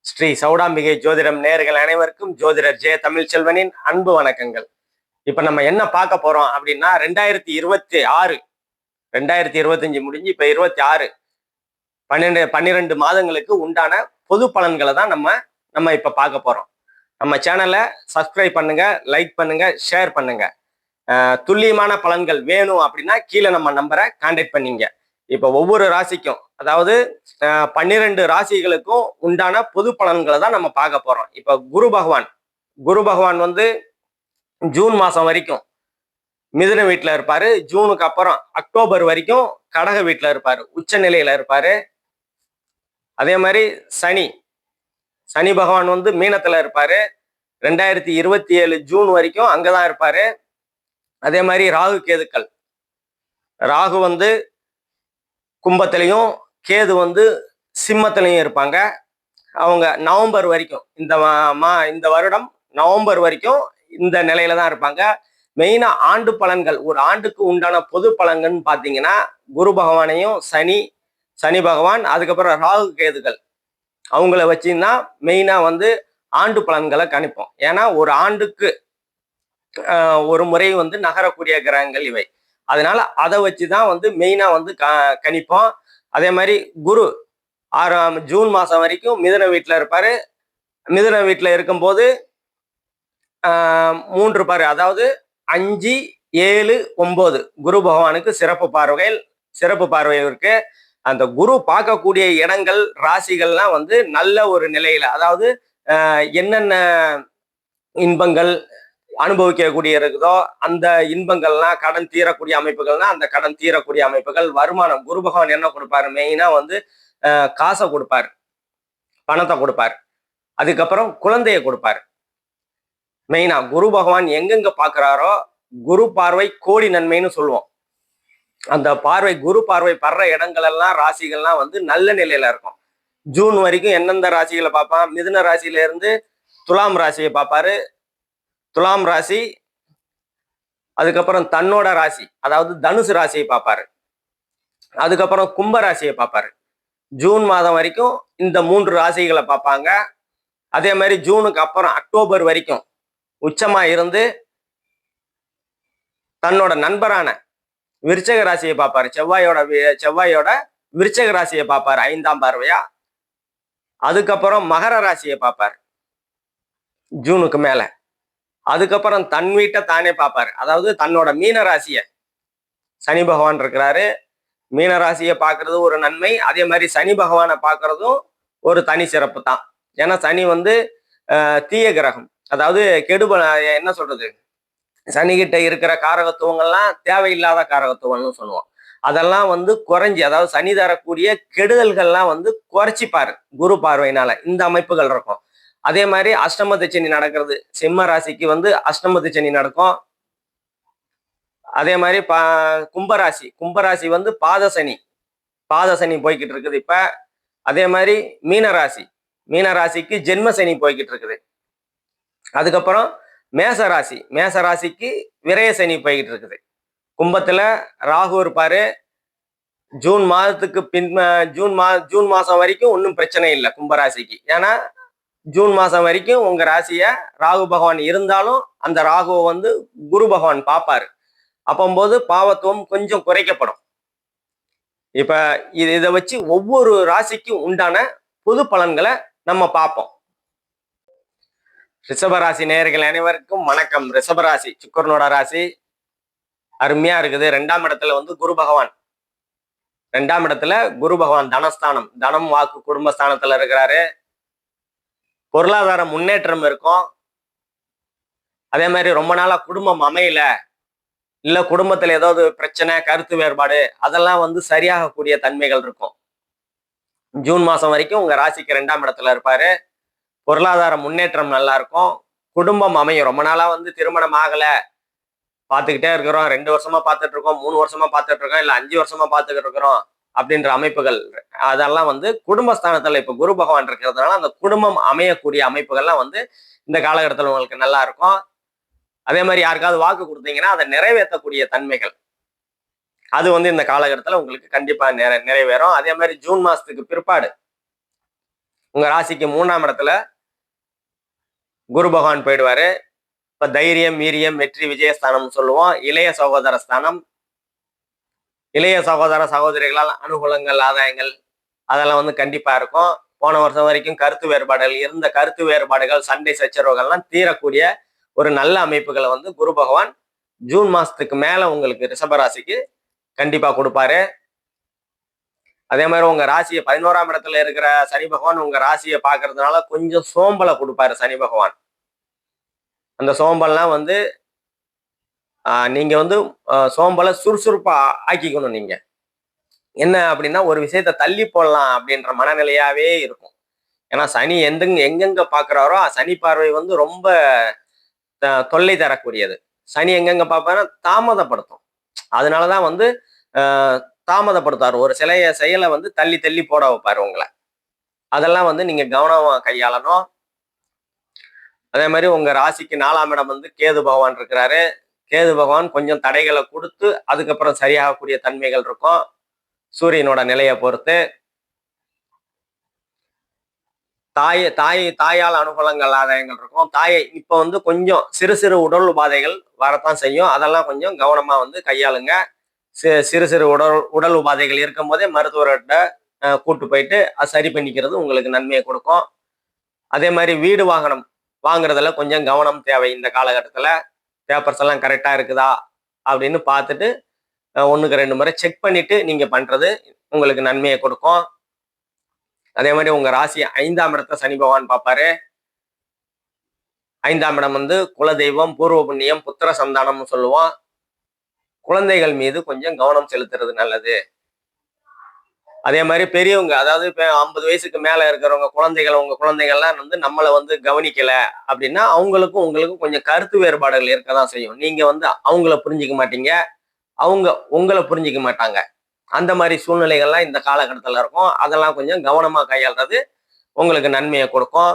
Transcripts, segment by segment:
ஸ்ரீ சௌடாம்பிகை ஜோதிடம் நேயர்கள் அனைவருக்கும் ஜோதிடர் ஜெய தமிழ்ச்செல்வனின் அன்பு வணக்கங்கள். இப்ப நம்ம என்ன பார்க்க போறோம் அப்படின்னா 2025 முடிஞ்சு இப்ப 26 12 மாதங்களுக்கு உண்டான பொது பலன்களை தான் நம்ம இப்ப பார்க்க போறோம். நம்ம சேனலை சப்ஸ்கிரைப் பண்ணுங்க, லைக் பண்ணுங்க, ஷேர் பண்ணுங்க. துல்லியமான பலன்கள் வேணும் அப்படின்னா கீழே நம்ம நம்பரை கான்டாக்ட் பண்ணிங்க. இப்ப ஒவ்வொரு ராசிக்கும், அதாவது 12 ராசிகளுக்கும் உண்டான பொது பலன்களை தான் நம்ம பார்க்க போறோம். இப்ப குரு பகவான் வந்து ஜூன் மாசம் வரைக்கும் மிதுன வீட்டுல இருப்பாரு. ஜூனுக்கு அப்புறம் அக்டோபர் வரைக்கும் கடக வீட்டுல இருப்பாரு, உச்ச நிலையில இருப்பாரு. அதே மாதிரி சனி பகவான் வந்து மீனத்துல இருப்பாரு. 2027 ஜூன் வரைக்கும் அங்கதான் இருப்பாரு. அதே மாதிரி ராகு வந்து கும்பத்திலையும், கேது வந்து சிம்மத்திலையும் இருப்பாங்க. அவங்க நவம்பர் வரைக்கும், இந்த வருடம் நவம்பர் வரைக்கும் இந்த நிலையில தான் இருப்பாங்க. மெயினா ஆண்டு பலன்கள், ஒரு ஆண்டுக்கு உண்டான பொது பலன்கள்னு பாத்தீங்கன்னா குரு பகவானையும் சனி பகவான், அதுக்கப்புறம் ராகு கேதுகள் அவங்கள வச்சுன்னா மெயினா வந்து ஆண்டு பலன்களை கணிப்போம். ஏன்னா ஒரு ஆண்டுக்கு ஒரு முறை வந்து நகரக்கூடிய கிரகங்கள் இவை. அதனால அதை வச்சுதான் வந்து மெயினா வந்து கணிப்போம். அதே மாதிரி குரு 6 ஜூன் மாசம் வரைக்கும் மிதுன வீட்டுல இருப்பாரு. மிதுன வீட்டுல இருக்கும்போது 3 பாரு, அதாவது 5, 7, 9 குரு பகவானுக்கு சிறப்பு பார்வை இருக்கு. அந்த குரு பார்க்கக்கூடிய இடங்கள், ராசிகள்லாம் வந்து நல்ல ஒரு நிலையில, அதாவது என்னென்ன இன்பங்கள் அனுபவிக்கக்கூடிய இருக்குதோ அந்த இன்பங்கள்லாம், கடன் தீரக்கூடிய அமைப்புகள்னா அந்த கடன் தீரக்கூடிய அமைப்புகள், வருமானம், குரு பகவான் என்ன கொடுப்பாரு, மெயினா வந்து காசை கொடுப்பாரு, பணத்தை கொடுப்பாரு. அதுக்கப்புறம் குழந்தைய கொடுப்பாரு. மெயினா குரு பகவான் எங்கெங்க பாக்குறாரோ குரு பார்வை கோடி நன்மைன்னு சொல்லுவோம். அந்த குரு பார்வை படுற இடங்கள் எல்லாம், ராசிகள்லாம் வந்து நல்ல நிலையில இருக்கும். ஜூன் வரைக்கும் எந்தெந்த ராசிகளை பார்ப்பான், மிதுன ராசியில இருந்து துலாம் ராசியை பார்ப்பாரு. துலாம் ராசி, அதுக்கப்புறம் தன்னோட ராசி, அதாவது தனுசு ராசியை பார்ப்பாரு. அதுக்கப்புறம் கும்ப ராசியை பார்ப்பாரு. ஜூன் மாதம் வரைக்கும் இந்த 3 ராசிகளை பார்ப்பாங்க. அதே மாதிரி ஜூனுக்கு அப்புறம் அக்டோபர் வரைக்கும் உச்சமா இருந்து தன்னோட நண்பரான விருச்சக ராசியை பார்ப்பாரு. செவ்வாயோட விருச்சக ராசியை பார்ப்பாரு 5ஆம் பார்வையா. அதுக்கப்புறம் மகர ராசியை பார்ப்பாரு ஜூனுக்கு மேல. அதுக்கப்புறம் தன் வீட்டை தானே பார்ப்பாரு, அதாவது தன்னோட மீன ராசிய. சனி பகவான் இருக்கிறாரு, மீன ராசியை பார்க்கறது ஒரு நன்மை. அதே மாதிரி சனி பகவானை பார்க்கறதும் ஒரு தனி சிறப்பு தான். ஏன்னா சனி வந்து தீய கிரகம், அதாவது என்ன சொல்றது, சனிகிட்ட இருக்கிற காரகத்துவங்கள்லாம் தேவையில்லாத காரகத்துவம்னு சொல்லுவோம். அதெல்லாம் வந்து குறைஞ்சி, அதாவது சனி தரக்கூடிய கெடுதல்கள்லாம் வந்து குறைச்சிப்பாரு குரு பார்வையினால. இந்த அமைப்புகள் இருக்கும். அதே மாதிரி அஷ்டமத்து சனி நடக்கிறது, சிம்ம ராசிக்கு வந்து அஷ்டமத்து சனி நடக்கும். அதே மாதிரி கும்பராசி வந்து பாத சனி போய்கிட்டு இருக்குது இப்ப. அதே மாதிரி மீன ராசிக்கு ஜென்ம சனி போய்கிட்டு இருக்குது. அதுக்கப்புறம் மேச ராசிக்கு விரய சனி போய்கிட்டு இருக்குது. கும்பத்துல ராகு இருப்பாரு. ஜூன் மாசம் வரைக்கும் ஒன்றும் பிரச்சனை இல்லை கும்பராசிக்கு. ஏன்னா ஜூன் மாசம் வரைக்கும் உங்க ராசிய ராகு பகவான் இருந்தாலும் அந்த ராகுவை வந்து குரு பகவான் பார்ப்பாரு. அப்போது பாவத்துவம் கொஞ்சம் குறைக்கப்படும். இப்ப இதை வச்சு ஒவ்வொரு ராசிக்கும் உண்டான பொது பலன்களை நம்ம பார்ப்போம். ரிஷபராசி நேயர்கள் அனைவருக்கும் வணக்கம். ரிஷபராசி சுக்கிரனோட ராசி, அருமையா இருக்குது. 2ஆம் இடத்துல வந்து குரு பகவான் தனஸ்தானம், தனம் வாக்கு குடும்பஸ்தானத்துல இருக்கிறாரு. பொருளாதார முன்னேற்றம் இருக்கும். அதே மாதிரி ரொம்ப நாளா குடும்பம் அமையல, இல்ல குடும்பத்துல ஏதாவது பிரச்சனை, கருத்து வேறுபாடு, அதெல்லாம் வந்து சரியாகக்கூடிய தன்மைகள் இருக்கும். ஜூன் மாசம் வரைக்கும் உங்க ராசிக்கு 2ஆம் இடத்துல இருப்பாரு. பொருளாதார முன்னேற்றம் நல்லா இருக்கும். குடும்பம் அமையும். ரொம்ப நாளா வந்து திருமணம் ஆகல, பார்த்துக்கிட்டே இருக்கிறோம், 2 வருஷமா பார்த்துட்டு இருக்கோம், 3 வருஷமா பார்த்துட்டு இருக்கோம், இல்ல 5 வருஷமா பார்த்துக்கிட்டு இருக்கிறோம் அப்படின்ற அமைப்புகள், அதெல்லாம் வந்து குடும்பஸ்தானத்துல இப்ப குரு பகவான் இருக்கிறதுனால அந்த குடும்பம் அமையக்கூடிய அமைப்புகள்லாம் வந்து இந்த காலகட்டத்தில் உங்களுக்கு நல்லா இருக்கும். அதே மாதிரி யாருக்காவது வாக்கு கொடுத்தீங்கன்னா அதை நிறைவேற்றக்கூடிய தன்மைகள், அது வந்து இந்த காலகட்டத்தில் உங்களுக்கு கண்டிப்பா நிறைவேறும். அதே மாதிரி ஜூன் மாசத்துக்கு பிற்பாடு உங்க ராசிக்கு 3ஆம் இடத்துல குரு பகவான் போயிடுவாரு. இப்ப தைரியம், வீரியம், வெற்றி, விஜயஸ்தானம் சொல்லுவோம். இளைய சகோதர ஸ்தானம். இளைய சகோதர சகோதரிகளால் அனுகூலங்கள், ஆதாயங்கள் அதெல்லாம் கண்டிப்பா இருக்கும். போன வருஷம் வரைக்கும் கருத்து வேறுபாடுகள் இருந்த கருத்து வேறுபாடுகள், சண்டை சச்சரவுகள்லாம் தீரக்கூடிய ஒரு நல்ல அமைப்புகளை குரு பகவான் ஜூன் மாசத்துக்கு மேல உங்களுக்கு ரிஷபராசிக்கு கண்டிப்பா கொடுப்பாரு. அதே மாதிரி உங்க ராசியை 11ஆம் இடத்துல இருக்கிற சனி பகவான் உங்க ராசியை பாக்குறதுனால கொஞ்சம் சோம்பலை கொடுப்பாரு சனி பகவான். அந்த சோம்பல்லாம் நீங்க சோம்பலை சுறுசுறுப்பா ஆக்கிக்கணும். நீங்க என்ன அப்படின்னா ஒரு விஷயத்த தள்ளி போடலாம் அப்படின்ற மனநிலையாவே இருக்கும். ஏன்னா சனி எங்கெங்க பாக்குறாரோ சனி பார்வை ரொம்ப தொல்லை தரக்கூடியது. சனி எங்கெங்க பார்ப்பாரு தாமதப்படுத்தும். அதனாலதான் தாமதப்படுத்தாரு. ஒரு செயலை தள்ளி தள்ளி போட வைப்பாரு உங்களை. அதெல்லாம் நீங்க கவனமா கையாளணும். அதே மாதிரி உங்க ராசிக்கு 4ஆம் இடம் கேது பகவான் இருக்கிறாரு. கேது பகவான் கொஞ்சம் தடைகளை கொடுத்து அதுக்கப்புறம் சரியாகக்கூடிய தன்மைகள் இருக்கும். சூரியனோட நிலையை பொறுத்து தாயால் அனுகூலங்கள், ஆதாயங்கள் இருக்கும். தாயை இப்ப கொஞ்சம் சிறு சிறு உடல் உபாதைகள் வரத்தான் செய்யும். அதெல்லாம் கொஞ்சம் கவனமா கையாளுங்க. சிறு சிறு உடல் உபாதைகள் இருக்கும் போதே மருத்துவர்கிட்ட கூட்டு போயிட்டு அது சரி பண்ணிக்கிறது உங்களுக்கு நன்மையை கொடுக்கும். அதே மாதிரி வீடு வாகனம் வாங்குறதுல கொஞ்சம் கவனம் தேவை. இந்த காலகட்டத்துல பேப்பர்ஸ் எல்லாம் கரெக்டா இருக்குதா அப்படின்னு பார்த்துட்டு 1க்கு 2 முறை செக் பண்ணிட்டு நீங்க பண்றது உங்களுக்கு நன்மையை கொடுக்கும். அதே மாதிரி உங்க ராசி 5ஆம் இடத்தை சனி பகவான் பார்ப்பாரு. 5ஆம் இடம் குலதெய்வம், பூர்வ புண்ணியம், புத்திர சந்தானம்னு சொல்லுவோம். குழந்தைகள் மீது கொஞ்சம் கவனம் செலுத்துறது நல்லது. அதே மாதிரி பெரியவங்க, அதாவது இப்ப 50 வயசுக்கு மேல இருக்கிறவங்க குழந்தைகள், உங்க குழந்தைகள்லாம் நம்மளை கவனிக்கல அப்படின்னா அவங்களுக்கும் உங்களுக்கும் கொஞ்சம் கருத்து வேறுபாடுகள் இருக்கதான் செய்யும். நீங்க அவங்கள புரிஞ்சிக்க மாட்டீங்க, அவங்க உங்களை புரிஞ்சிக்க மாட்டாங்க. அந்த மாதிரி சூழ்நிலைகள்லாம் இந்த காலகட்டத்தில் இருக்கும். அதெல்லாம் கொஞ்சம் கவனமா கையாள்றது உங்களுக்கு நன்மையை கொடுக்கும்.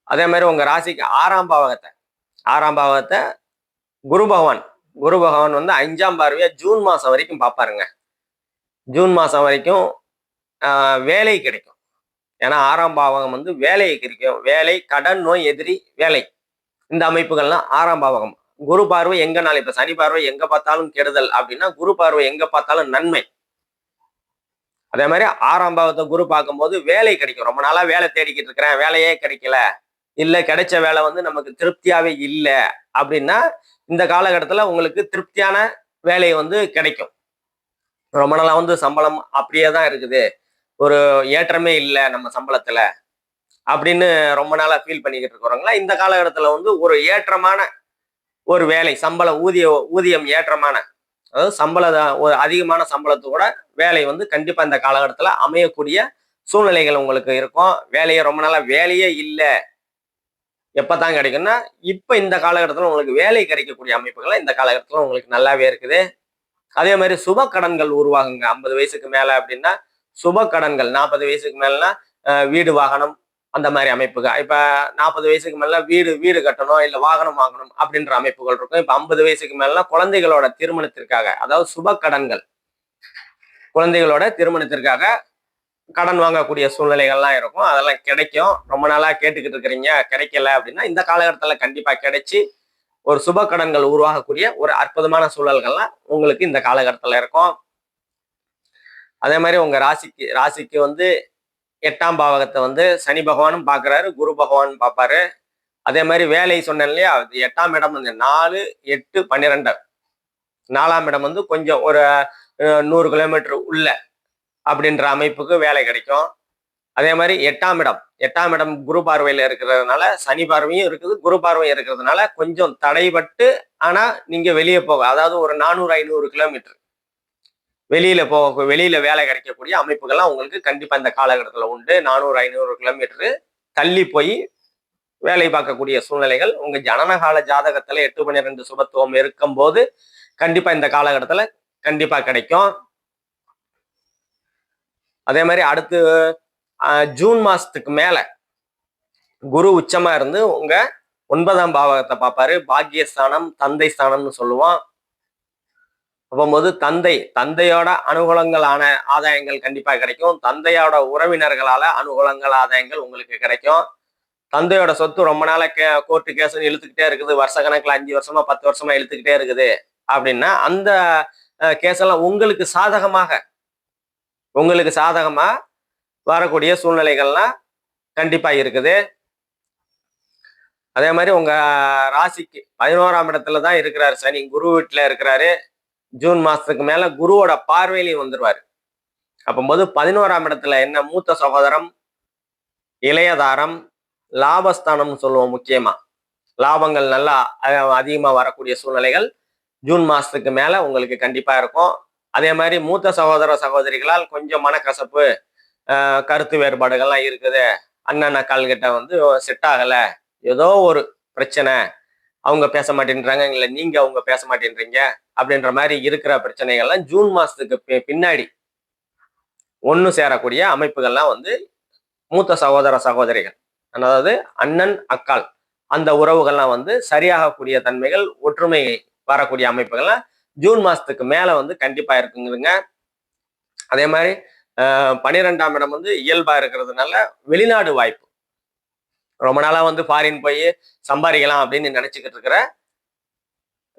அதே மாதிரி உங்க ராசிக்கு 6ஆம் பாவகத்தை குரு பகவான் 5ஆம் பார்வையா ஜூன் மாசம் வரைக்கும் பார்ப்பாருங்க. ஜூன் மாசம் வரைக்கும் வேலை கிடைக்கும். ஏன்னா 6ஆம் பாவகம் வேலையை கிடைக்கும். வேலை, கடன், நோய், எதிரி, வேலை, இந்த அமைப்புகள்லாம் 6ஆம் பாவகம். குரு பார்வை எங்கனாலும், இப்ப சனி பார்வை எங்க பார்த்தாலும் கெடுதல் அப்படின்னா குரு பார்வை எங்க பார்த்தாலும் நன்மை. அதே மாதிரி 6ஆம் பாவத்தை குரு பார்க்கும்போது வேலை கிடைக்கும். ரொம்ப நாளா வேலை தேடிக்கிட்டு இருக்கிறேன், வேலையே கிடைக்கல, இல்ல கிடைச்ச வேலை நமக்கு திருப்தியாவே இல்லை அப்படின்னா இந்த காலகட்டத்துல உங்களுக்கு திருப்தியான வேலை கிடைக்கும். ரொம்ப நாளா சம்பளம் அப்படியே தான் இருக்குது, ஒரு ஏற்றமே இல்லை நம்ம சம்பளத்துல அப்படின்னு ரொம்ப நாளா ஃபீல் பண்ணிக்கிட்டு இருக்கிறவங்களா இந்த காலகட்டத்துல ஒரு ஏற்றமான ஒரு வேலை, ஊதியம் ஏற்றமான, அதாவது ஒரு அதிகமான சம்பளத்தோட வேலை கண்டிப்பா இந்த காலகட்டத்துல அமையக்கூடிய சூழ்நிலைகள் உங்களுக்கு இருக்கும். ரொம்ப நாளா வேலையே இல்லை, எப்பதான் கிடைக்கும்னா இப்ப இந்த காலகட்டத்துல உங்களுக்கு வேலை கிடைக்கக்கூடிய அமைப்புகளை இந்த காலகட்டத்துல உங்களுக்கு நல்லாவே இருக்குது. அதே மாதிரி சுப கடன்கள் உருவாகுங்க 50 வயசுக்கு மேல அப்படின்னா. சுப கடன்கள் 40 வயசுக்கு மேலனா வீடு, வாகனம், அந்த மாதிரி அமைப்புகள். இப்ப 40 வயசுக்கு மேல வீடு கட்டணும், இல்ல வாகனம் வாங்கணும் அப்படின்ற அமைப்புகள் இருக்கும். இப்ப 50 வயசுக்கு மேலனா குழந்தைகளோட திருமணத்திற்காக, அதாவது சுப கடன்கள், குழந்தைகளோட திருமணத்திற்காக கடன் வாங்கக்கூடிய சூழ்நிலைகள்லாம் இருக்கும். அதெல்லாம் கிடைக்கும். ரொம்ப நாளா கேட்டுக்கிட்டு இருக்கிறீங்க, கிடைக்கல அப்படின்னா இந்த காலகட்டத்துல கண்டிப்பா கிடைச்சி ஒரு சுப கடன்கள் உருவாகக்கூடிய ஒரு அற்புதமான சூழல்கள்லாம் உங்களுக்கு இந்த காலகட்டத்துல இருக்கும். அதே மாதிரி உங்க ராசிக்கு 8ஆம் பாவகத்தை சனி பகவானும் பார்க்குறாரு, குரு பகவான் பார்ப்பாரு. அதே மாதிரி வேலை சொன்னேன் இல்லையா, 8ஆம் இடம் 4, 8, 12. 4ஆம் இடம் கொஞ்சம் ஒரு 100 கிலோமீட்டர் உள்ள அப்படின்ற அமைப்புக்கு வேலை கிடைக்கும். அதே மாதிரி 8ஆம் இடம் குரு பார்வையில இருக்கிறதுனால, சனி பார்வையும் இருக்குது, குரு பார்வையும் இருக்கிறதுனால கொஞ்சம் தடைபட்டு, ஆனா நீங்க வெளியே போக, அதாவது ஒரு 400, 500 கிலோமீட்டர் வெளியில வேலை கிடைக்கக்கூடிய அமைப்புகள்லாம் உங்களுக்கு கண்டிப்பா இந்த காலகட்டத்துல உண்டு. 400, 500 கிலோமீட்டர் தள்ளி போய் வேலை பார்க்கக்கூடிய சூழ்நிலைகள் உங்க ஜனனகால ஜாதகத்துல 8, 12 சுபத்துவம் இருக்கும் போது கண்டிப்பா இந்த காலகட்டத்துல கண்டிப்பா கிடைக்கும். அதே மாதிரி அடுத்து ஜூன் மாசத்துக்கு மேல குரு உச்சமா இருந்து உங்க 9ஆம் பாவகத்தை பார்ப்பாரு. பாக்கியஸ்தானம், தந்தை ஸ்தானம்னு சொல்லுவோம். அப்போது தந்தையோட அனுகூலங்களான ஆதாயங்கள் கண்டிப்பா கிடைக்கும். தந்தையோட உறவினர்களால அனுகூலங்கள் ஆதாயங்கள் உங்களுக்கு கிடைக்கும். தந்தையோட சொத்து ரொம்ப நாளா கோர்ட்டு கேஸ்ன்னு இழுத்துக்கிட்டே இருக்குது. வருஷ கணக்குல 5 வருஷமா 10 வருஷமா இழுத்துக்கிட்டே இருக்குது அப்படின்னா, அந்த கேஸ் எல்லாம் உங்களுக்கு சாதகமா வரக்கூடிய சூழ்நிலைகள்லாம் கண்டிப்பா இருக்குது. அதே மாதிரி உங்க ராசிக்கு 11ஆம் இடத்துல தான் இருக்கிறாரு சனி. குரு வீட்டுல இருக்கிறாரு. ஜூன் மாசத்துக்கு மேல குருவோட பார்வையிலையும் வந்துருவாரு. அப்போது 11ஆம் இடத்துல என்ன மூத்த சகோதரம், இளையதாரம், லாபஸ்தானம்னு சொல்லுவோம். முக்கியமா லாபங்கள் நல்லா அதிகமா வரக்கூடிய சூழ்நிலைகள் ஜூன் மாசத்துக்கு மேல உங்களுக்கு கண்டிப்பா இருக்கும். அதே மாதிரி மூத்த சகோதர சகோதரிகளால் கொஞ்சம் மனக்கசப்பு, கருத்து வேறுபாடுகள்லாம் இருக்குது. அண்ணன் அக்கால் கிட்ட வந்து செட் ஆகல, ஏதோ ஒரு பிரச்சனை, அவங்க பேச மாட்டேன்றாங்க, இல்லை நீங்க அவங்க பேச மாட்டேன்றீங்க அப்படின்ற மாதிரி இருக்கிற பிரச்சனைகள்லாம் ஜூன் மாசத்துக்கு பின்னாடி ஒன்று சேரக்கூடிய அமைப்புகள்லாம் வந்து மூத்த சகோதர சகோதரிகள், அதாவது அண்ணன் அக்கால், அந்த உறவுகள்லாம் வந்து சரியாகக்கூடிய தன்மைகள், ஒற்றுமை வரக்கூடிய அமைப்புகள்லாம் ஜூன் மாசத்துக்கு மேல வந்து கண்டிப்பா இருக்குங்குதுங்க. அதே மாதிரி 12ஆம் இடம் வந்து இயல்பா இருக்கிறதுனால வெளிநாடு வாய்ப்பு, ரொம்ப நாளா வந்து ஃபாரின் போய் சம்பாதிக்கலாம் அப்படின்னு நினைச்சுக்கிட்டு இருக்கிற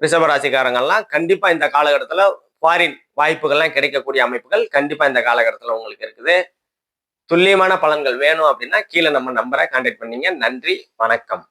ரிஷபராசிக்காரங்கள்லாம் கண்டிப்பா இந்த காலகட்டத்துல ஃபாரின் வாய்ப்புகள்லாம் கிடைக்கக்கூடிய அமைப்புகள் கண்டிப்பா இந்த காலகட்டத்துல உங்களுக்கு இருக்குது. துல்லியமான பலன்கள் வேணும் அப்படின்னா கீழே நம்ம நம்பரை கான்டாக்ட் பண்ணீங்க. நன்றி, வணக்கம்.